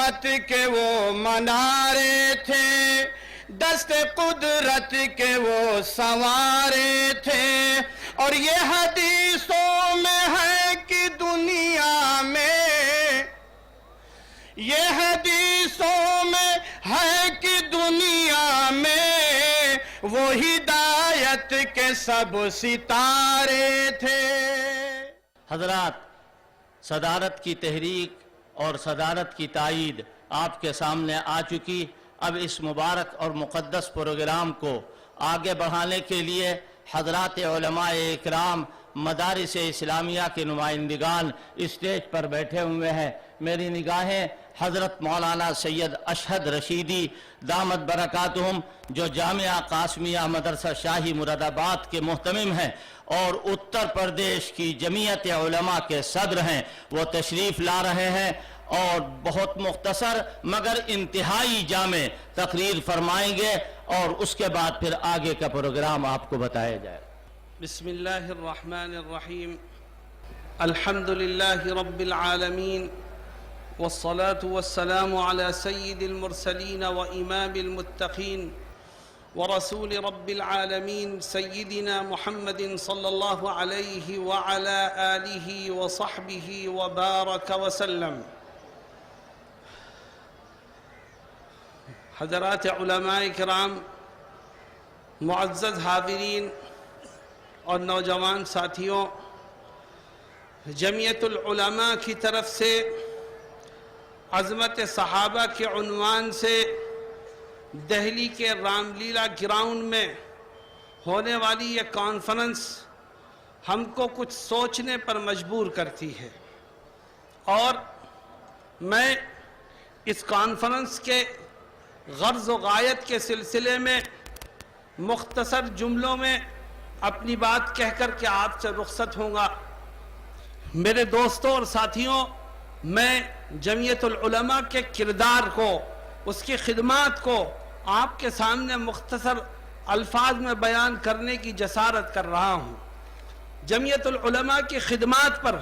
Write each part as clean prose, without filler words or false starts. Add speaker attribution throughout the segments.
Speaker 1: رحمت کے وہ منارے تھے، دست قدرت کے وہ سنوارے تھے، اور یہ حدیثوں میں ہے کہ دنیا میں، یہ حدیثوں میں ہے کہ دنیا میں وہ ہدایت کے سب ستارے تھے۔
Speaker 2: حضرات، صدارت کی تحریک اور صدارت کی تائید آپ کے سامنے آ چکی۔ اب اس مبارک اور مقدس پروگرام کو آگے بڑھانے کے لیے حضرات علماء اکرام، مدارس اسلامیہ کے نمائندگان اسٹیج پر بیٹھے ہوئے ہیں۔ میری نگاہیں حضرت مولانا سید اشہد رشیدی دامت برکاتہم، جو جامعہ قاسمیہ مدرسہ شاہی مراد آباد کے محتمم ہیں اور اتر پردیش کی جمعیت علماء کے صدر ہیں، وہ تشریف لا رہے ہیں اور بہت مختصر مگر انتہائی جامع تقریر فرمائیں گے، اور اس کے بعد پھر آگے کا پروگرام آپ کو بتایا جائے۔
Speaker 3: بسم اللہ الرحمن الرحیم، الحمد للہ رب العالمین، والصلاة والسلام على سید المرسلین وإمام المتقین ورسول رب العالمین سیدنا محمد صلی اللہ علیہ وعلى آلہ وصحبہ وبارک وسلم۔ حضرات علماء کرام، معزز حاضرین اور نوجوان ساتھیوں، جمعیت العلماء کی طرف سے عظمت صحابہ کے عنوان سے دہلی کے رام لیلا گراؤنڈ میں ہونے والی یہ کانفرنس ہم کو کچھ سوچنے پر مجبور کرتی ہے، اور میں اس کانفرنس کے غرض و غایت کے سلسلے میں مختصر جملوں میں اپنی بات کہہ کر کے آپ سے رخصت ہوں گا۔ میرے دوستوں اور ساتھیوں، میں جمعیت العلماء کے کردار کو، اس کی خدمات کو آپ کے سامنے مختصر الفاظ میں بیان کرنے کی جسارت کر رہا ہوں۔ جمعیت العلماء کی خدمات پر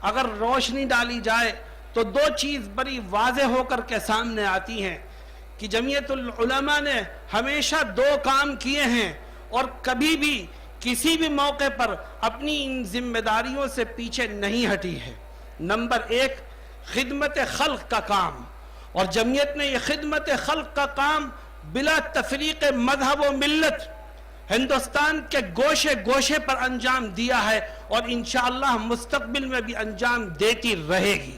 Speaker 3: اگر روشنی ڈالی جائے تو دو چیز بڑی واضح ہو کر کے سامنے آتی ہیں کہ جمعیت العلماء نے ہمیشہ دو کام کیے ہیں اور کبھی بھی کسی بھی موقع پر اپنی ان ذمہ داریوں سے پیچھے نہیں ہٹی ہے۔ نمبر ایک، خدمت خلق کا کام، اور جمعیت نے یہ خدمت خلق کا کام بلا تفریق مذہب و ملت ہندوستان کے گوشے گوشے پر انجام دیا ہے، اور انشاءاللہ مستقبل میں بھی انجام دیتی رہے گی۔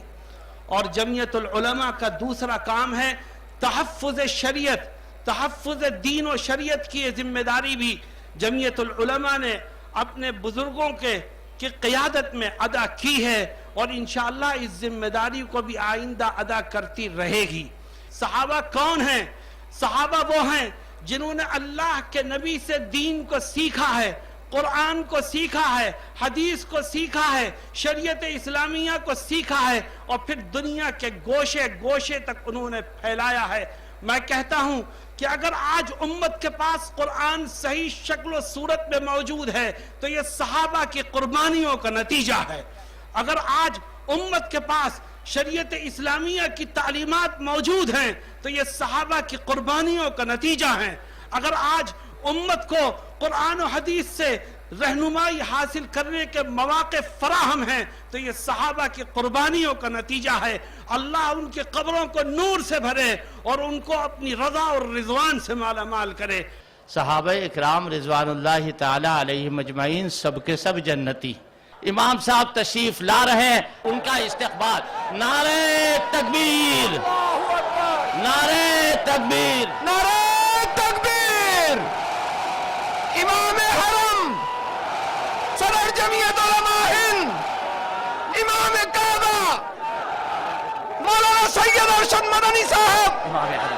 Speaker 3: اور جمعیت العلماء کا دوسرا کام ہے تحفظ شریعت، تحفظ دین و شریعت کی یہ ذمہ داری بھی جمعیت العلماء نے اپنے بزرگوں کی قیادت میں ادا کی ہے، اور انشاءاللہ اس ذمہ داری کو بھی آئندہ ادا کرتی رہے گی۔ صحابہ کون ہیں؟ صحابہ وہ ہیں جنہوں نے اللہ کے نبی سے دین کو سیکھا ہے، قرآن کو سیکھا ہے، حدیث کو سیکھا ہے، شریعت اسلامیہ کو سیکھا ہے، اور پھر دنیا کے گوشے گوشے تک انہوں نے پھیلایا ہے۔ میں کہتا ہوں کہ اگر آج امت کے پاس قرآن صحیح شکل و صورت میں موجود ہے تو یہ صحابہ کی قربانیوں کا نتیجہ ہے۔ اگر آج امت کے پاس شریعت اسلامیہ کی تعلیمات موجود ہیں تو یہ صحابہ کی قربانیوں کا نتیجہ ہیں۔ اگر آج امت کو قرآن و حدیث سے رہنمائی حاصل کرنے کے مواقع فراہم ہیں تو یہ صحابہ کی قربانیوں کا نتیجہ ہے۔ اللہ ان کی قبروں کو نور سے بھرے اور ان کو اپنی رضا اور رضوان سے مالا مال کرے۔
Speaker 2: صحابہ اکرام رضوان اللہ تعالی علیہ مجمعین سب کے سب جنتی۔ امام صاحب تشریف لا رہے ہیں، ان کا استقبال۔ نعرہ تکبیر، نعرہ تکبیر،
Speaker 1: نعرہ تکبیر! امام حرم، صدر جمعیت علماء ہند، امام کعبہ مولانا سید ارشد مدنی صاحب،
Speaker 2: امام حرم۔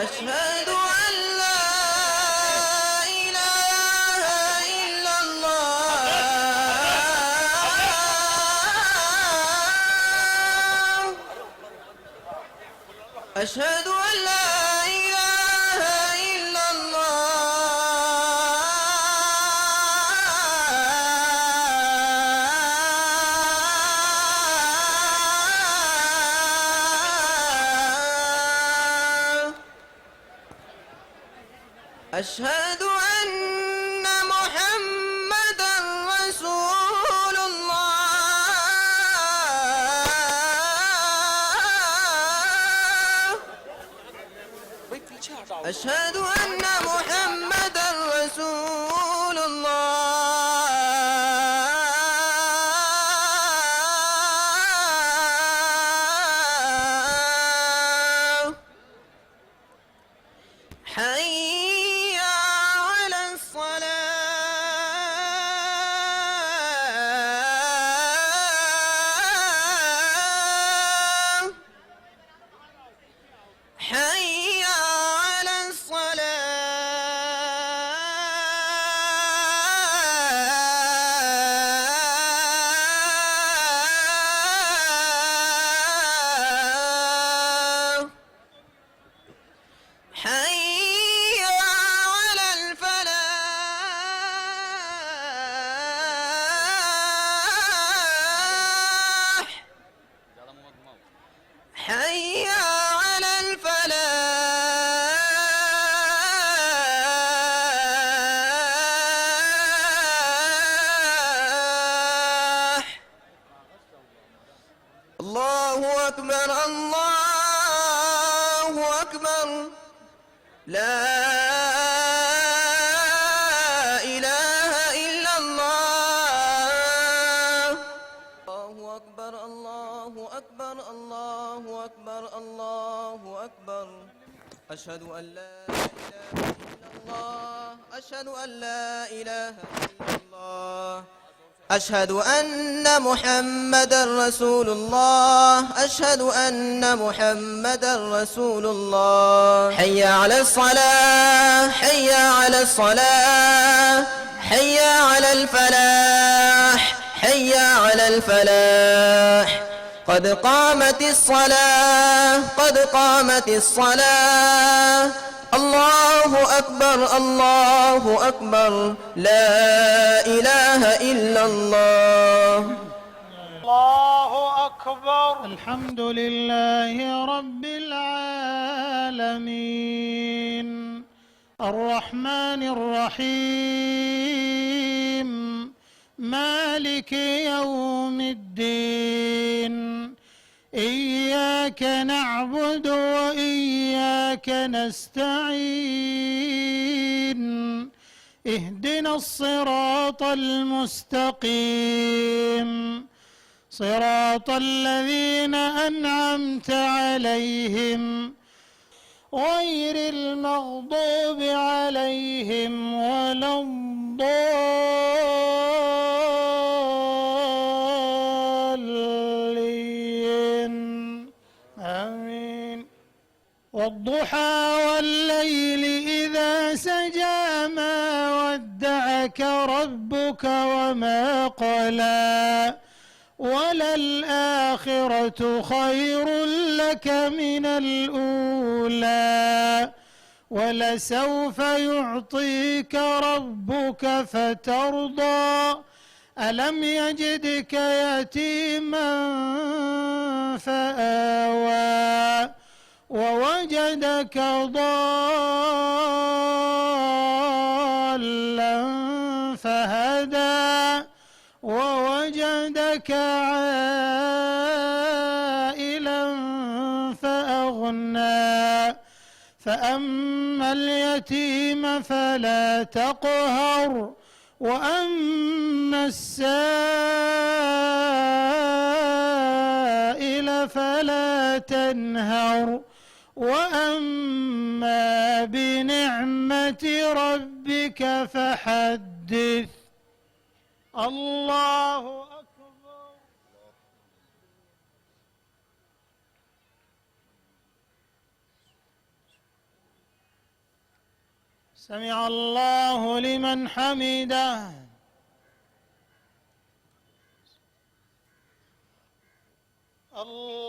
Speaker 4: أشهد أن لا إله إلا الله أشهد أن لا إله إلا الله أشهد أن محمدا رسول الله أشهد أن محمدا رسول الله حي على الصلاة حي على الصلاة حي على الفلاح حي على الفلاح الله أكبر الله أكبر لا إله إلا الله الله أكبر الله أكبر الله أكبر الله أكبر أشهد أن لا إله إلا الله أشهد أن لا إله إلا الله أشهد أن محمدا رسول الله أشهد أن محمدا رسول الله حي على الصلاة حي على الصلاة حي على الفلاح حي على الفلاح قد قامت الصلاة قد قامت الصلاة الله أكبر الله أكبر لا إله إلا الله
Speaker 5: الله أكبر. الحمد لله رب العالمين الرحمن الرحيم مالك يوم الدين إياك نعبد وإياك نستعين اهدنا الصراط المستقيم صراط الذين أنعمت عليهم غير المغضوب عليهم ولا الضالين آمين. والضحى والليل إذا سجى ما ودعك ربك وما قلى وللآخرة خير لك من الأولى ولسوف يعطيك ربك فترضى ألم يجدك يتيما فآوى ووجدك ضالا فهدى ووجدك عائلا فأغنى فأما اليتيم فلا تقهر وأما السائل فلا تنهر وأما بنعمة ربك فحدث. الله أكبر. سمع الله لمن حمده. الله